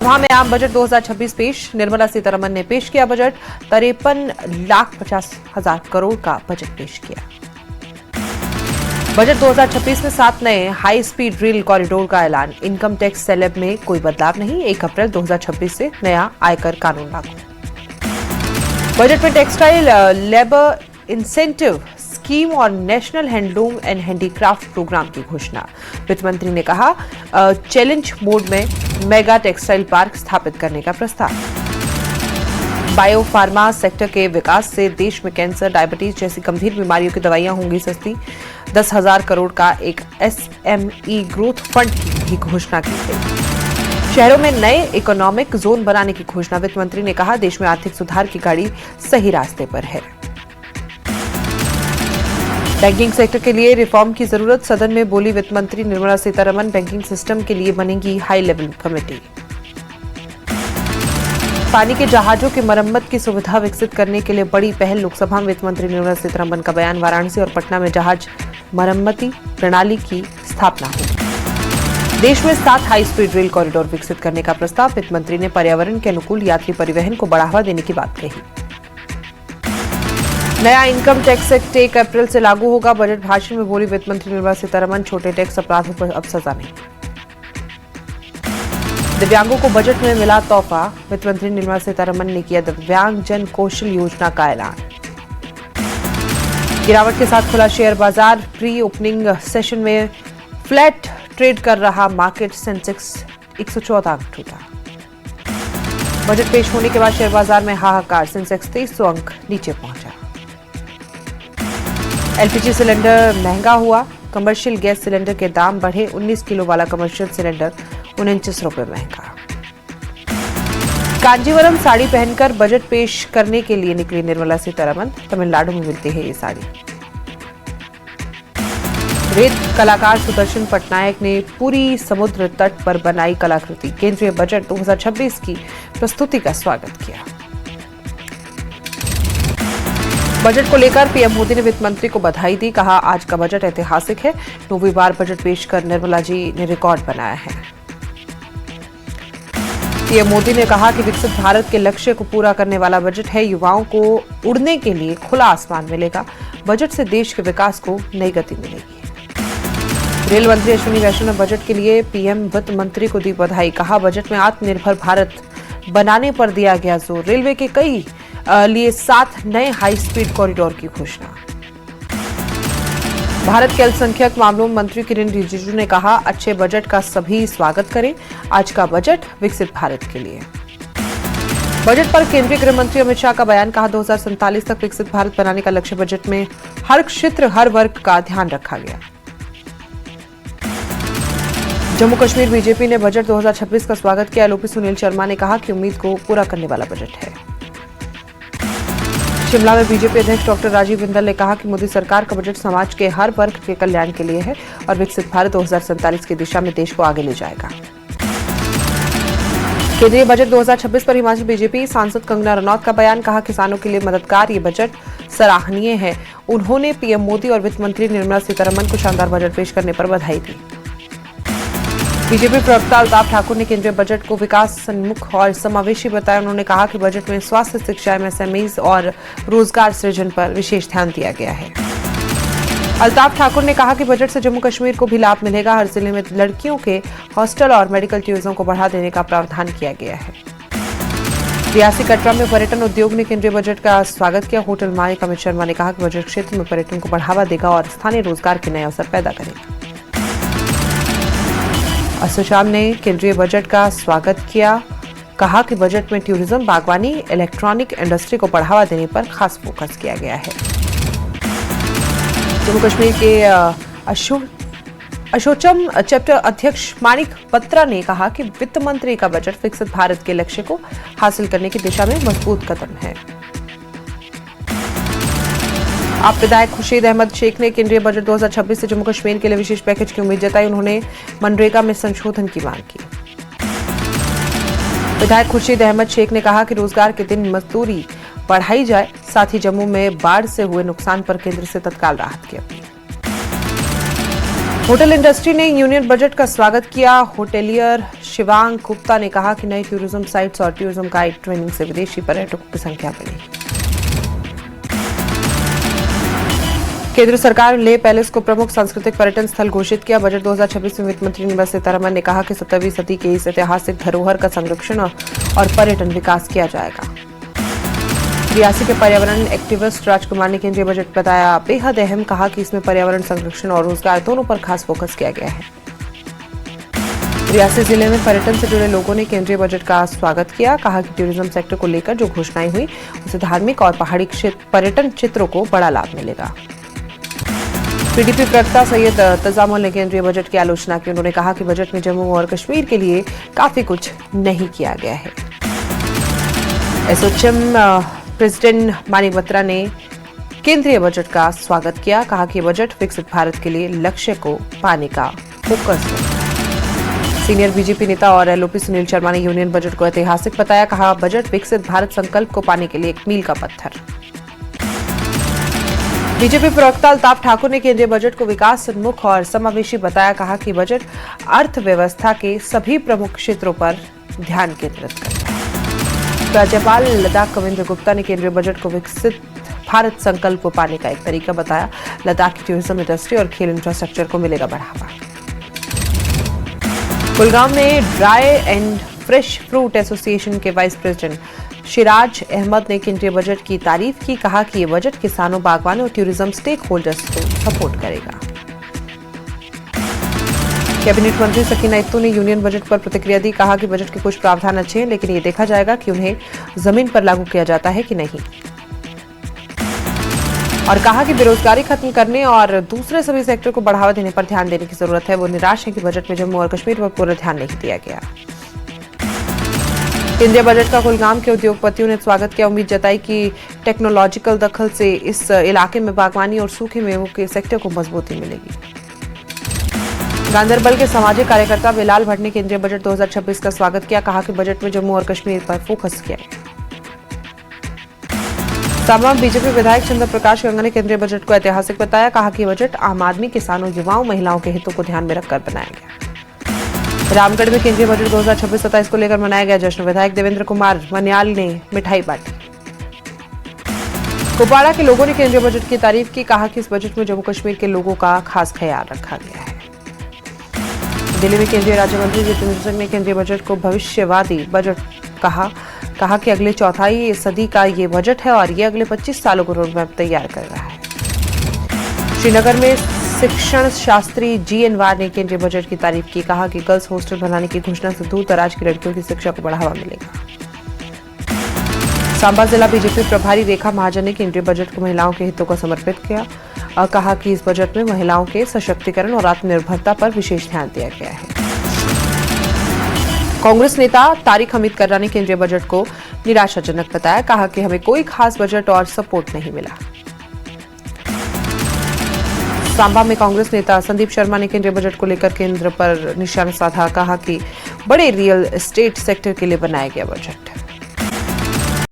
सभा में आम बजट 2026 पेश। निर्मला सीतारमण ने पेश किया बजट। 53,50,000 करोड़ का बजट पेश किया। बजट 2026 में 7 नए हाई स्पीड रेल कॉरिडोर का ऐलान। इनकम टैक्स स्लैब में कोई बदलाव नहीं। 1 अप्रैल 2026 से नया आयकर कानून लागू। बजट में टेक्सटाइल लेबर इंसेंटिव स्कीम और national handloom and handicraft programme की घोषणा। वित्त मंत्री ने कहा चैलेंज मोड में मेगा टेक्सटाइल पार्क स्थापित करने का प्रस्ताव। बायो फार्मा सेक्टर के विकास से देश में कैंसर, डायबिटीज जैसी गंभीर बीमारियों की दवाइयां होंगी सस्ती। 10,000 करोड़ का एक SME ग्रोथ फंड की भी घोषणा की गई। शहरों में नए इकोनॉमिक जोन बनाने की घोषणा। वित्त मंत्री ने कहा देश में आर्थिक सुधार की गाड़ी सही रास्ते पर है। बैंकिंग सेक्टर के लिए रिफॉर्म की जरूरत। सदन में बोली वित्त मंत्री निर्मला सीतारमण। बैंकिंग सिस्टम के लिए बनेगी हाई लेवल कमेटी। पानी के जहाजों की मरम्मत की सुविधा विकसित करने के लिए बड़ी पहल। लोकसभा में वित्त मंत्री निर्मला सीतारमण का बयान। वाराणसी और पटना में जहाज मरम्मती प्रणाली की स्थापना होगी। देश में 7 हाई स्पीड रेल कॉरिडोर विकसित करने का प्रस्ताव। वित्त मंत्री ने पर्यावरण के अनुकूल यात्री परिवहन को बढ़ावा देने की बात कही। नया इनकम टैक्स एक्ट 1 अप्रैल से लागू होगा। बजट भाषण में बोली वित्त मंत्री निर्मला सीतारमण छोटे टैक्स अपराधों पर अब सजा नहीं। दिव्यांगों को बजट में मिला तोहफा। वित्त मंत्री निर्मला सीतारमण ने किया दिव्यांग जन कौशल योजना का ऐलान। गिरावट के साथ खुला शेयर बाजार। प्री ओपनिंग सेशन में फ्लैट ट्रेड कर रहा मार्केट। सेंसेक्स 114 अंक टूटा। बजट पेश होने के बाद शेयर बाजार में हाहाकार। सेंसेक्स 2300 अंक नीचे पहुंचा। LPG सिलेंडर महंगा हुआ। कमर्शियल गैस सिलेंडर के दाम बढ़े। 19 किलो वाला कमर्शियल सिलेंडर 29 रुपए महंगा। कांजीवरम साड़ी पहनकर बजट पेश करने के लिए निकली निर्मला सीतारमण। तमिलनाडु में मिलती है ये साड़ी। रेत कलाकार सुदर्शन पटनायक ने पूरी समुद्र तट पर बनाई कलाकृति। केंद्रीय बजट 2026 की प्रस्तुति का स्वागत किया। बजट को लेकर पीएम मोदी ने वित्त मंत्री को बधाई दी। कहा आज का बजट ऐतिहासिक है। 9वीं बार बजट पेश कर निर्मला जी ने रिकॉर्ड बनाया है। पीएम मोदी ने कहा कि विकसित भारत के लक्ष्य को पूरा करने वाला बजट है। युवाओं को उड़ने के लिए खुला आसमान मिलेगा। बजट से देश के विकास को नई गति मिलेगी। रेल मंत्री अश्विनी वैष्णव ने बजट के लिए पीएम वित्त मंत्री को दी बधाई। कहा बजट में आत्मनिर्भर भारत बनाने पर दिया गया जोर। रेलवे के कई लिए 7 नए हाई स्पीड कॉरिडोर की घोषणा। भारत के अल्पसंख्यक मामलों मंत्री किरेन रिजिजू ने कहा अच्छे बजट का सभी स्वागत करें। आज का बजट विकसित भारत के लिए। बजट पर केंद्रीय गृह मंत्री अमित शाह का बयान। कहा 2047 तक विकसित भारत बनाने का लक्ष्य। बजट में हर क्षेत्र हर वर्ग का ध्यान रखा गया। जम्मू कश्मीर बीजेपी ने बजट 2026 का स्वागत किया। LOP सुनील शर्मा ने कहा कि उम्मीद को पूरा करने वाला बजट है। शिमला में बीजेपी अध्यक्ष डॉक्टर राजीव बिंदल ने कहा कि मोदी सरकार का बजट समाज के हर वर्ग के कल्याण के लिए है और विकसित भारत 2047 की दिशा में देश को आगे ले जाएगा। केंद्रीय बजट 2026 पर हिमाचल बीजेपी सांसद कंगना रनौत का बयान। कहा किसानों के लिए मददगार ये बजट सराहनीय है। उन्होंने पीएम मोदी और वित्त मंत्री निर्मला सीतारमण को शानदार बजट पेश करने पर बधाई दी। बीजेपी प्रवक्ता अल्ताफ ठाकुर ने केंद्रीय बजट को विकास सन्मुख और समावेशी बताया। उन्होंने कहा कि बजट में स्वास्थ्य, शिक्षा, MSMEs और रोजगार सृजन पर विशेष ध्यान दिया गया है। अल्ताफ ठाकुर ने कहा कि बजट से जम्मू कश्मीर को भी लाभ मिलेगा। हर जिले में लड़कियों के हॉस्टल और मेडिकल ट्यूशन को बढ़ा देने का प्रावधान किया गया है। रियासी कटरा में पर्यटन उद्योग ने केंद्रीय बजट का स्वागत किया। होटल मालिक अमित शर्मा ने कहा कि बजट क्षेत्र में पर्यटन को बढ़ावा देगा और स्थानीय रोजगार के नए अवसर पैदा करेगा। असोचैम ने केंद्रीय बजट का स्वागत किया। कहा कि बजट में टूरिज्म, बागवानी, इलेक्ट्रॉनिक इंडस्ट्री को बढ़ावा देने पर खास फोकस किया गया है। जम्मू कश्मीर के असोचैम चैप्टर अध्यक्ष माणिक बत्रा ने कहा कि वित्त मंत्री का बजट विकसित भारत के लक्ष्य को हासिल करने की दिशा में मजबूत कदम है। आप विधायक खुर्शीद अहमद शेख ने केंद्रीय बजट 2026 से जम्मू कश्मीर के लिए विशेष पैकेज की उम्मीद जताई। उन्होंने मनरेगा में संशोधन की मांग की। विधायक खुर्शीद अहमद शेख ने कहा कि रोजगार के दिन मजदूरी बढ़ाई जाए। साथ ही जम्मू में बाढ़ से हुए नुकसान पर केंद्र से तत्काल राहत की अपील। होटल इंडस्ट्री ने यूनियन बजट का स्वागत किया। होटेलियर शिवांग गुप्ता ने कहा कि नए टूरिज्म साइट्स और टूरिज्म गाइड ट्रेनिंग से विदेशी पर्यटकों की संख्या बढ़ी। केंद्र सरकार ने लेह पैलेस को प्रमुख सांस्कृतिक पर्यटन स्थल घोषित किया। बजट 2026 में वित्त मंत्री निर्मला सीतारमण ने कहा कि 17वीं सदी के इस ऐतिहासिक धरोहर का संरक्षण और पर्यटन विकास किया जाएगा। रियासी के पर्यावरण एक्टिविस्ट राजकुमार ने केंद्रीय बजट बताया बेहद अहम, कहा कि इसमें पर्यावरण संरक्षण और रोजगार दोनों पर खास फोकस किया गया है। रियासी जिले में पर्यटन से जुड़े लोगों ने केंद्रीय बजट का स्वागत किया, कहा कि टूरिज्म सेक्टर को लेकर जो घोषणाएं हुई उससे धार्मिक और पहाड़ी पर्यटन क्षेत्रों को बड़ा लाभ मिलेगा। पीडीपी प्रवक्ता सैयद तजामुल ने केंद्रीय बजट की आलोचना की। उन्होंने कहा कि बजट में जम्मू और कश्मीर के लिए काफी कुछ नहीं किया गया है। एसोचैम प्रेसिडेंट मानिक बत्रा ने केंद्रीय बजट का स्वागत किया, कहा कि बजट विकसित भारत के लिए लक्ष्य को पाने का फोकस है। सीनियर बीजेपी नेता और एलओपी सुनील शर्मा ने यूनियन बजट को ऐतिहासिक बताया, कहा बजट विकसित भारत संकल्प को पाने के लिए एक मील का पत्थर। बीजेपी प्रवक्ता अल्ताफ ठाकुर ने केंद्रीय बजट को विकास उन्मुख और समावेशी बताया, कहा कि बजट अर्थव्यवस्था के सभी प्रमुख क्षेत्रों पर ध्यान केंद्रित करता है। राज्यपाल लद्दाख कविंद्र गुप्ता ने केंद्रीय बजट को विकसित भारत संकल्प को पाने का एक तरीका बताया। लद्दाख की टूरिज्म इंडस्ट्री और खेल इंफ्रास्ट्रक्चर को मिलेगा बढ़ावा। कुलगाम में dry and fresh fruit association के वाइस प्रेसिडेंट शिराज अहमद ने केंद्रीय बजट की तारीफ की, कहा कि ये बजट किसानों, बागवानों और टूरिज्म स्टेक होल्डर्स को सपोर्ट करेगा। कैबिनेट मंत्री सकीना इत्तू ने यूनियन बजट पर प्रतिक्रिया दी, कहा कि बजट के कुछ प्रावधान अच्छे हैं, लेकिन ये देखा जाएगा कि उन्हें जमीन पर लागू किया जाता है कि नहीं। और कहा कि बेरोजगारी खत्म करने और दूसरे सभी सेक्टर को बढ़ावा देने पर ध्यान देने की जरूरत है। वो निराश है कि बजट में जम्मू और कश्मीर पर पूरा ध्यान नहीं दिया गया। केंद्रीय बजट का कुलगाम के उद्योगपतियों ने स्वागत किया, उम्मीद जताई कि टेक्नोलॉजिकल दखल से इस इलाके में बागवानी और सूखे मेवों के सेक्टर को मजबूती मिलेगी। गांधरबल के सामाजिक कार्यकर्ता बिलाल भट्ट ने केंद्रीय बजट 2026 का स्वागत किया, कहा कि बजट में जम्मू और कश्मीर पर फोकस किया गया। सांबा बीजेपी विधायक चंद्र प्रकाश गंगा ने केंद्रीय बजट को ऐतिहासिक बताया, कहा कि बजट आम आदमी, किसानों, युवाओं, महिलाओं के हितों को ध्यान में रखकर बनाया गया। रामगढ़ में केंद्रीय बजट 2026-27 को लेकर मनाया गया जश्न। विधायक देवेंद्र कुमार मन्याल ने मिठाई बांटी। कुपवाड़ा के लोगों ने केंद्रीय बजट की तारीफ की, कहा कि इस बजट में जम्मू कश्मीर के लोगों का खास ख्याल रखा गया है। दिल्ली में केंद्रीय राज्य मंत्री जितेंद्र सिंह ने केंद्रीय बजट को भविष्यवादी बजट कहा कि अगले चौथाई सदी का ये बजट है और ये अगले 25 सालों को रोडमैप तैयार कर रहा है। श्रीनगर में शिक्षण शास्त्री जीएन वार ने केंद्रीय बजट की तारीफ की, कहा कि गर्ल्स हॉस्टल बनाने की घोषणा से दूर दराज की लड़कियों की शिक्षा को बढ़ावा मिलेगा। सांबा जिला बीजेपी प्रभारी रेखा महाजन ने केंद्रीय बजट को महिलाओं के हितों को समर्पित किया और कहा कि इस बजट में महिलाओं के सशक्तिकरण और आत्मनिर्भरता पर विशेष ध्यान दिया गया है। कांग्रेस नेता तारिक हमीद कर्रा ने केंद्रीय बजट को निराशाजनक बताया, कहा कि हमें कोई खास बजट और सपोर्ट नहीं मिला। सांबा में कांग्रेस नेता संदीप शर्मा ने केंद्रीय बजट को लेकर केंद्र पर निशाना साधा, कहा कि बड़े रियल एस्टेट सेक्टर के लिए बनाया गया बजट